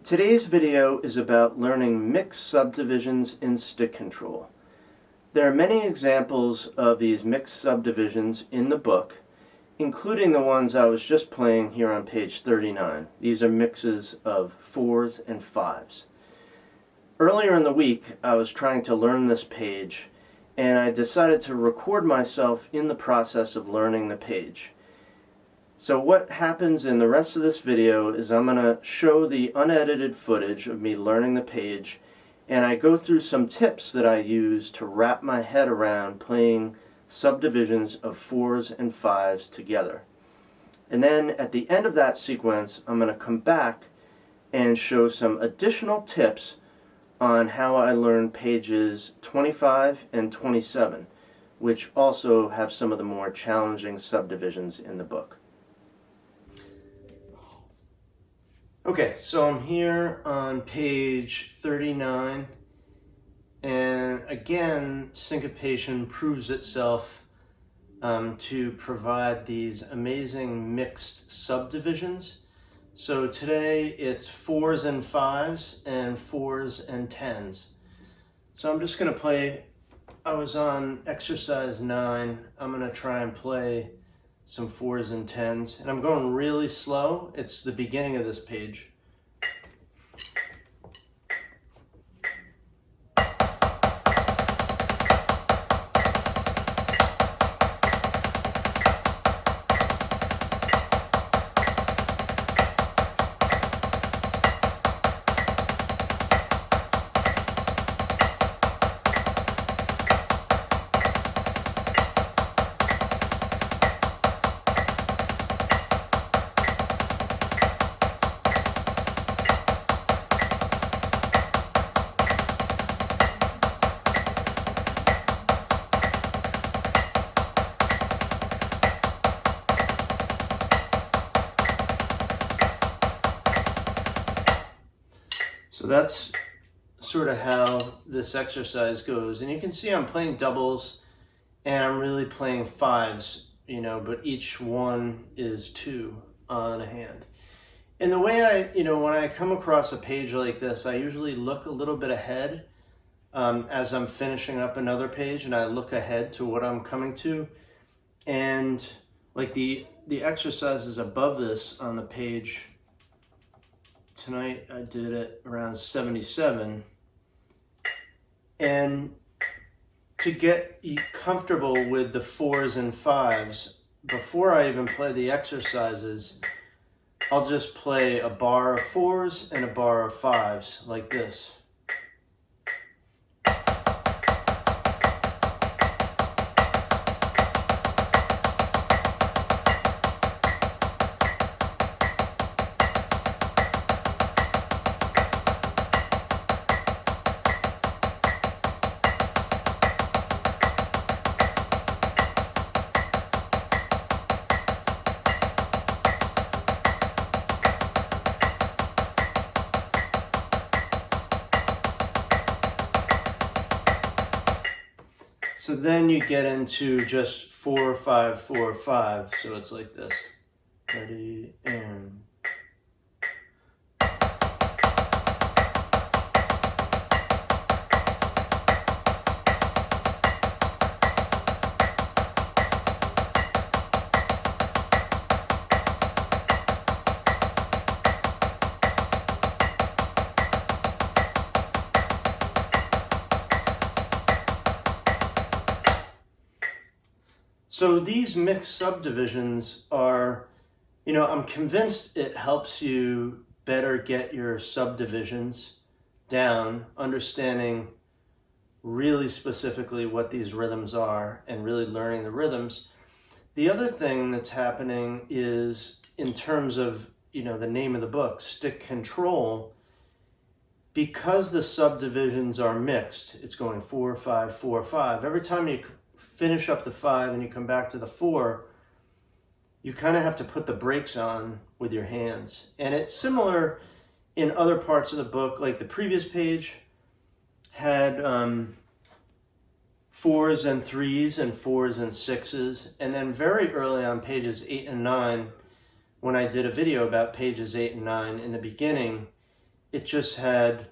Today's video is about learning mixed subdivisions in stick control. There are many examples of these mixed subdivisions in the book, including the ones I was just playing here on page 39. These are mixes of 4s and 5s. Earlier in the week, I was trying to learn this page, and I decided to record myself in the process of learning the page. So what happens in the rest of this video is I'm going to show the unedited footage of me learning the page, and I go through some tips that I use to wrap my head around playing subdivisions of 4s and 5s together. And then at the end of that sequence, I'm going to come back and show some additional tips on how I learned pages 25 and 27, which also have some of the more challenging subdivisions in the book. Okay, so I'm here on page 39, and again, syncopation proves itself to provide these amazing mixed subdivisions. So today it's 4s and 5s and 4s and 10s. So I'm just going to play, I was on exercise 9, I'm going to try and play some 4s and 10s, and I'm going really slow. It's the beginning of this page. So that's sort of how this exercise goes. And you can see I'm playing doubles and I'm really playing 5s, but each one is 2 on a hand. And the way when I come across a page like this, I usually look a little bit ahead as I'm finishing up another page, and I look ahead to what I'm coming to. And like the exercises above this on the page, tonight I did it around 77, and to get comfortable with the 4s and 5s, before I even play the exercises, I'll just play a bar of 4s and a bar of 5s like this. So then you get into just 4, 5, 4, 5. So it's like this. Ready, and... So these mixed subdivisions are, I'm convinced it helps you better get your subdivisions down, understanding really specifically what these rhythms are and really learning the rhythms. The other thing that's happening is, in terms of, the name of the book, stick control, because the subdivisions are mixed, it's going 4, 5, 4, 5. Every time you finish up the 5 and you come back to the 4, you kind of have to put the brakes on with your hands. And it's similar in other parts of the book, like the previous page had 4s and 3s and 4s and 6s, and then very early on pages 8 and 9, when I did a video about pages 8 and 9 in the beginning, it just had,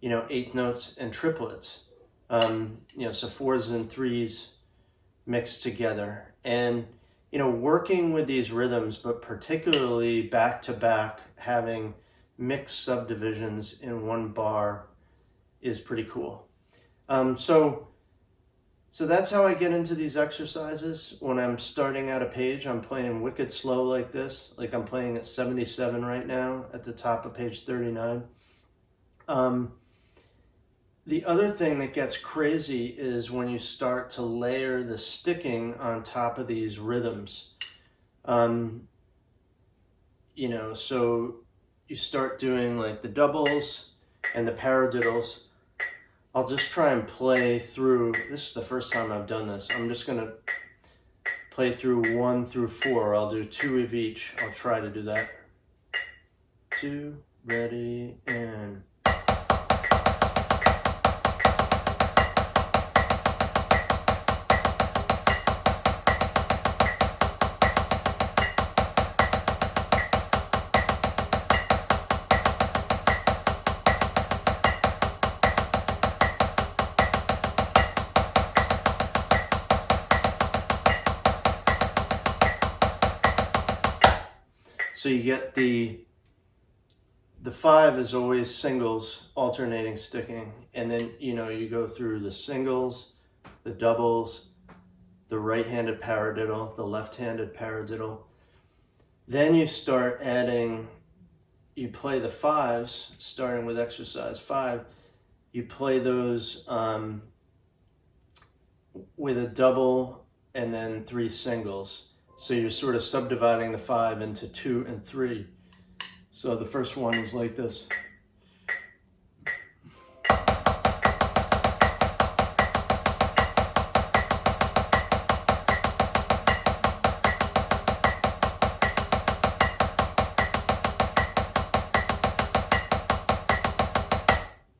8 notes and triplets. So 4s and 3s mixed together. And, working with these rhythms, but particularly back to back, having mixed subdivisions in one bar is pretty cool. So that's how I get into these exercises. When I'm starting out a page, I'm playing wicked slow like this. Like I'm playing at 77 right now at the top of page 39. The other thing that gets crazy is when you start to layer the sticking on top of these rhythms. So you start doing like the doubles and the paradiddles. I'll just try and play through, this is the first time I've done this. I'm just gonna play through 1 through 4. I'll do 2 of each. I'll try to do that. 2, ready, and... So you get the 5 is always singles, alternating sticking. And then, you go through the singles, the doubles, the right-handed paradiddle, the left-handed paradiddle. Then you start adding, you play the 5s, starting with exercise 5. You play those with a double and then 3 singles. So you're sort of subdividing the 5 into 2 and 3. So the first one is like this.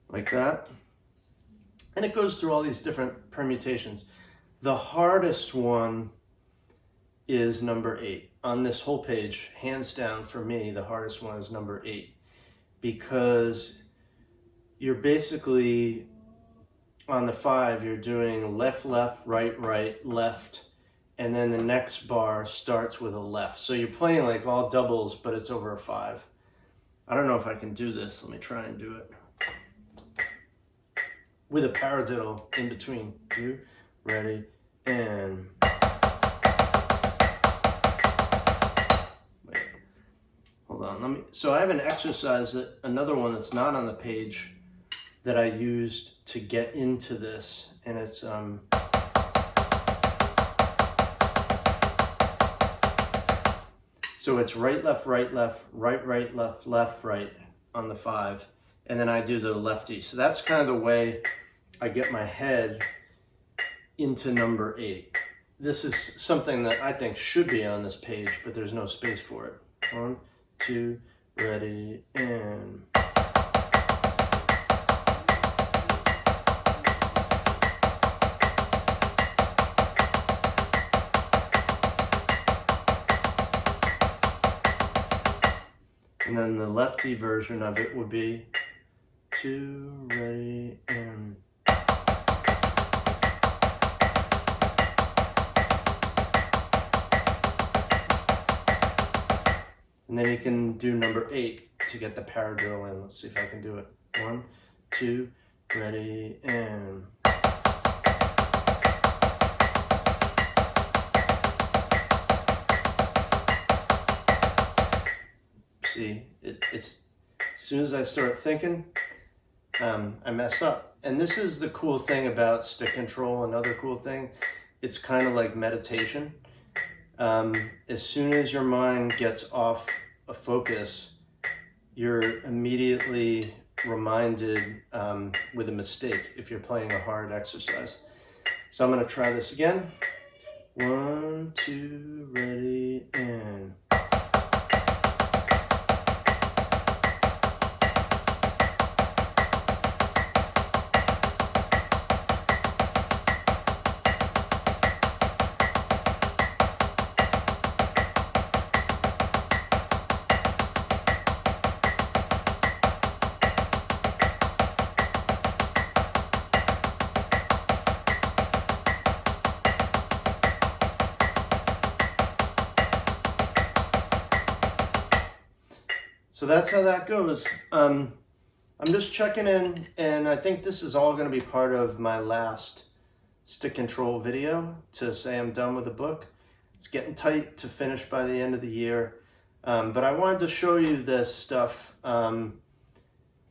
Like that. And it goes through all these different permutations. The hardest one is number 8. On this whole page, hands down for me, the hardest one is number 8, because you're basically, on the 5, you're doing left, left, right, right, left, and then the next bar starts with a left. So you're playing like all doubles, but it's over a 5. I don't know if I can do this. Let me try and do it. With a paradiddle in between. 2, ready, and... Hold on, so I have an exercise, another one that's not on the page, that I used to get into this, and it's so it's right, left, right, left, right, right, left, left, right on the 5, and then I do the lefty. So that's kind of the way I get my head into number 8. This is something that I think should be on this page, but there's no space for it. 1, 2, ready, and... And then the lefty version of it would be 2, ready, and... And then you can do number 8 to get the paradiddle in. Let's see if I can do it. 1, 2, ready, and... See, it's as soon as I start thinking, I mess up. And this is the cool thing about stick control. Another cool thing, it's kind of like meditation. As soon as your mind gets off a focus, you're immediately reminded with a mistake if you're playing a hard exercise. So I'm going to try this again. 1, 2, ready, and... So that's how that goes. I'm just checking in, and I think this is all going to be part of my last stick control video to say I'm done with the book. It's getting tight to finish by the end of the year, but I wanted to show you this stuff.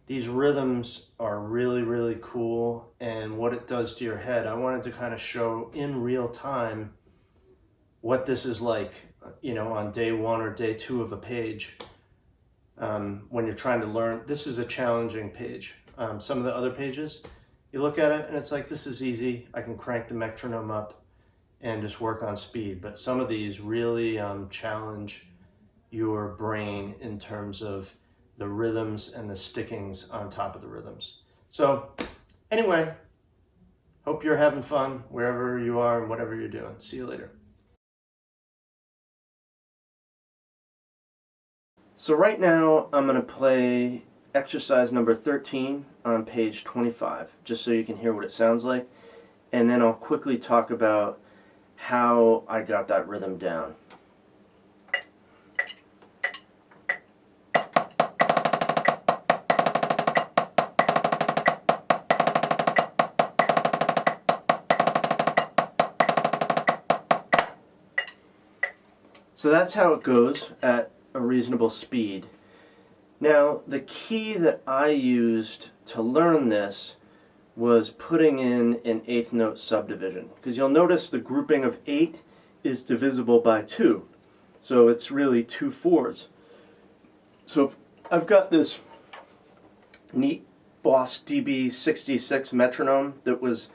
These rhythms are really, really cool, and what it does to your head. I wanted to kind of show in real time what this is like, you know, on day 1 or day 2 of a page. When you're trying to learn, this is a challenging page. Some of the other pages, you look at it and it's like, this is easy. I can crank the metronome up and just work on speed. But some of these really challenge your brain in terms of the rhythms and the stickings on top of the rhythms. So anyway, hope you're having fun wherever you are and whatever you're doing. See you later. So right now I'm going to play exercise number 13 on page 25, just so you can hear what it sounds like, and then I'll quickly talk about how I got that rhythm down. So that's how it goes at a reasonable speed. Now, the key that I used to learn this was putting in an 8th note subdivision, because you'll notice the grouping of 8 is divisible by 2, so it's really 2 4s. So I've got this neat Boss DB66 metronome that was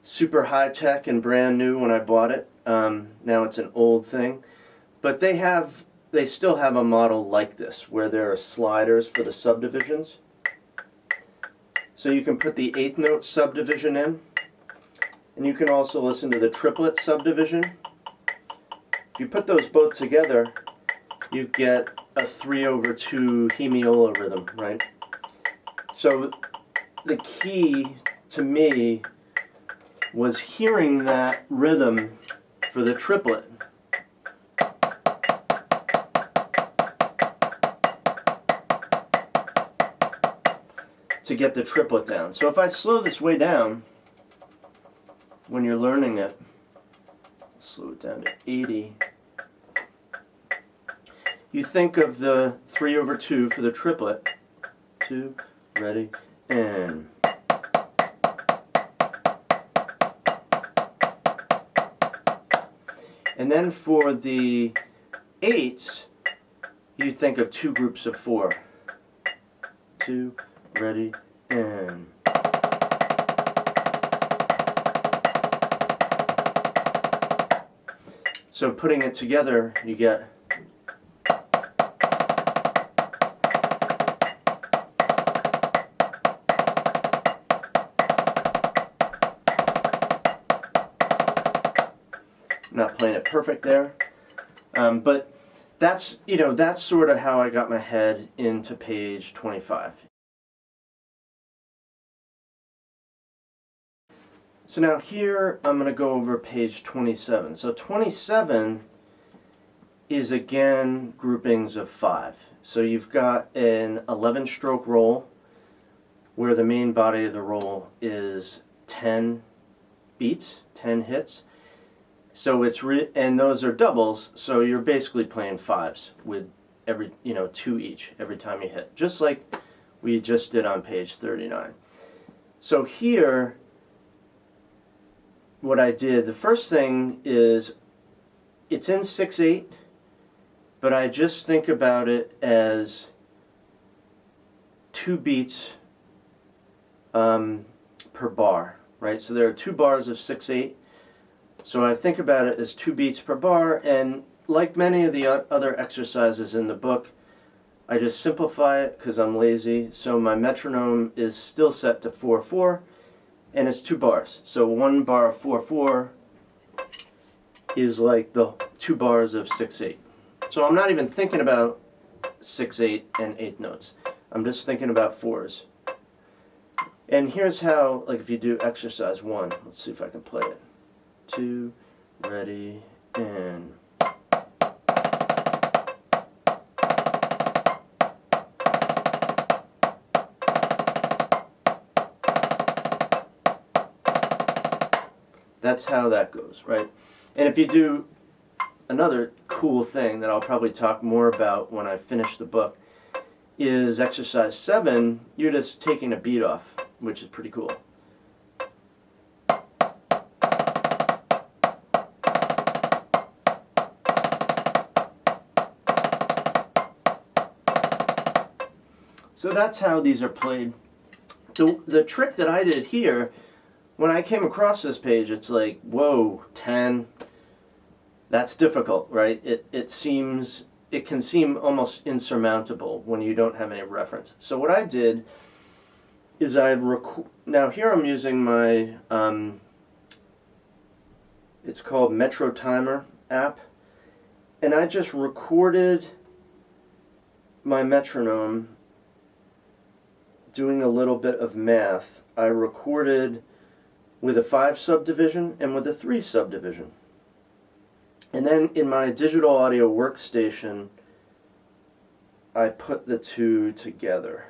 super high-tech and brand new when I bought it. Now it's an old thing, but they still have a model like this where there are sliders for the subdivisions. So you can put the 8th note subdivision in, and you can also listen to the triplet subdivision. If you put those both together, you get a 3/2 hemiola rhythm, right? So the key to me was hearing that rhythm for the triplet. To get the triplet down. So if I slow this way down, when you're learning it, slow it down to 80, you think of the 3/2 for the triplet. 2, ready, and. And then for the 8s, you think of 2 groups of 4. 2, ready, and. So putting it together, you get. I'm not playing it perfect there, but that's sort of how I got my head into page 25. So now here I'm going to go over page 27. So 27 is again groupings of 5. So you've got an 11-stroke roll where the main body of the roll is 10 beats, 10 hits. So it's and those are doubles, so you're basically playing 5s with every 2 each every time you hit, just like we just did on page 39. So here, what I did, the first thing is, it's in 6/8, but I just think about it as 2 beats per bar, right? So there are 2 bars of 6/8, so I think about it as 2 beats per bar, and like many of the other exercises in the book, I just simplify it because I'm lazy, so my metronome is still set to 4/4, and it's 2 bars. So 1 bar of 4/4 is like the 2 bars of 6/8. So I'm not even thinking about 6/8 and 8th notes. I'm just thinking about 4s. And here's how, like if you do exercise 1, let's see if I can play it. 2, ready, and. That's how that goes, right? And if you do another cool thing that I'll probably talk more about when I finish the book is exercise 7, you're just taking a beat off, which is pretty cool. So that's how these are played. The trick that I did here, when I came across this page, it's like, whoa, 10, that's difficult, right? It can seem almost insurmountable when you don't have any reference. So what I did is now here I'm using my, it's called Metro Timer app, and I just recorded my metronome doing a little bit of math. I recorded with a 5 subdivision and with a 3 subdivision. And then in my digital audio workstation, I put the two together.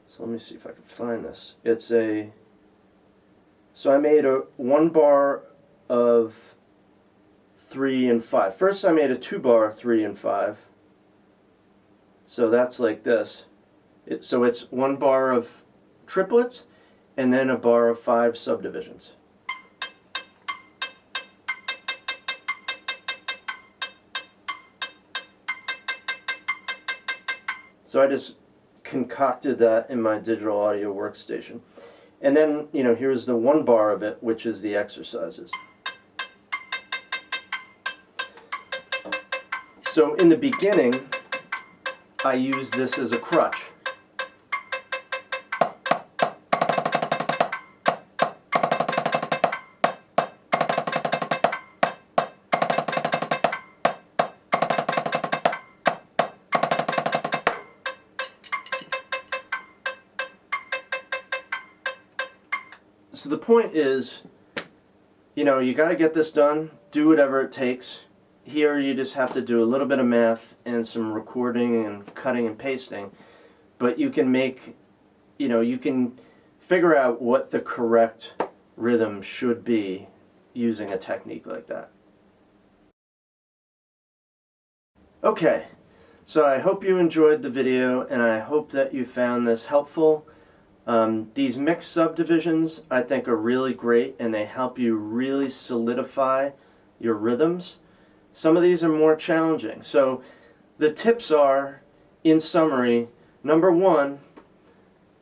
So let me see if I can find this. So I made a 1 bar of 3 and 5. First I made a 2 bar 3 and 5. So that's like this. So it's 1 bar of triplets and then a bar of 5 subdivisions. So I just concocted that in my digital audio workstation. And then, here's the 1 bar of it, which is the exercises. So in the beginning, I used this as a crutch. So the point is, you got to get this done, do whatever it takes. Here you just have to do a little bit of math and some recording and cutting and pasting, but you can you can figure out what the correct rhythm should be using a technique like that. Okay, so I hope you enjoyed the video and I hope that you found this helpful. These mixed subdivisions I think are really great and they help you really solidify your rhythms. Some of these are more challenging. So the tips are, in summary, number 1,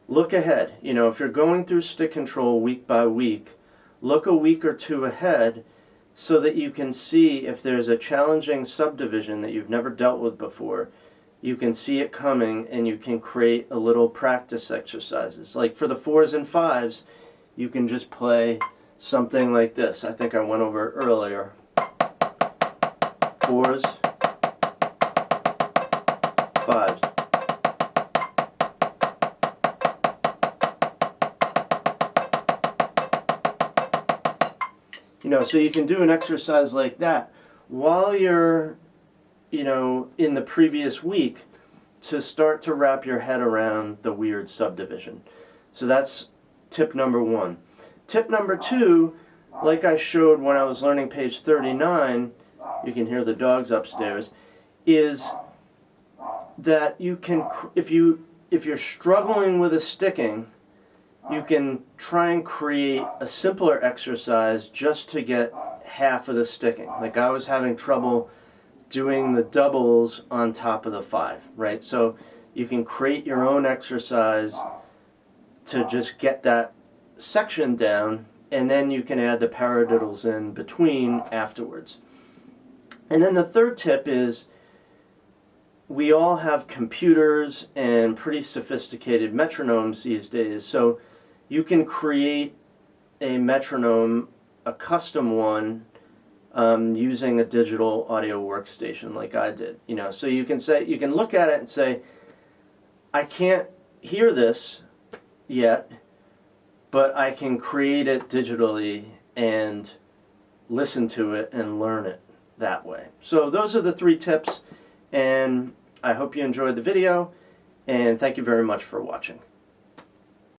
look ahead. If you're going through stick control week by week, look a week or 2 ahead so that you can see if there's a challenging subdivision that you've never dealt with before. You can see it coming and you can create a little practice exercises. Like for the 4s and 5s, you can just play something like this. I think I went over it earlier. 4s, 5s. So you can do an exercise like that while you're in the previous week to start to wrap your head around the weird subdivision. So that's tip number 1. Tip number 2, like I showed when I was learning page 39, you can hear the dogs upstairs, is that you can, if you're struggling with a sticking, you can try and create a simpler exercise just to get half of the sticking. Like I was having trouble doing the doubles on top of the 5, right? So you can create your own exercise to just get that section down, and then you can add the paradiddles in between afterwards. And then the third tip is, we all have computers and pretty sophisticated metronomes these days, so you can create a metronome, a custom one, using a digital audio workstation like I did. So you can look at it and say, I can't hear this yet, but I can create it digitally and listen to it and learn it that way. So those are the 3 tips, and I hope you enjoyed the video, and thank you very much for watching.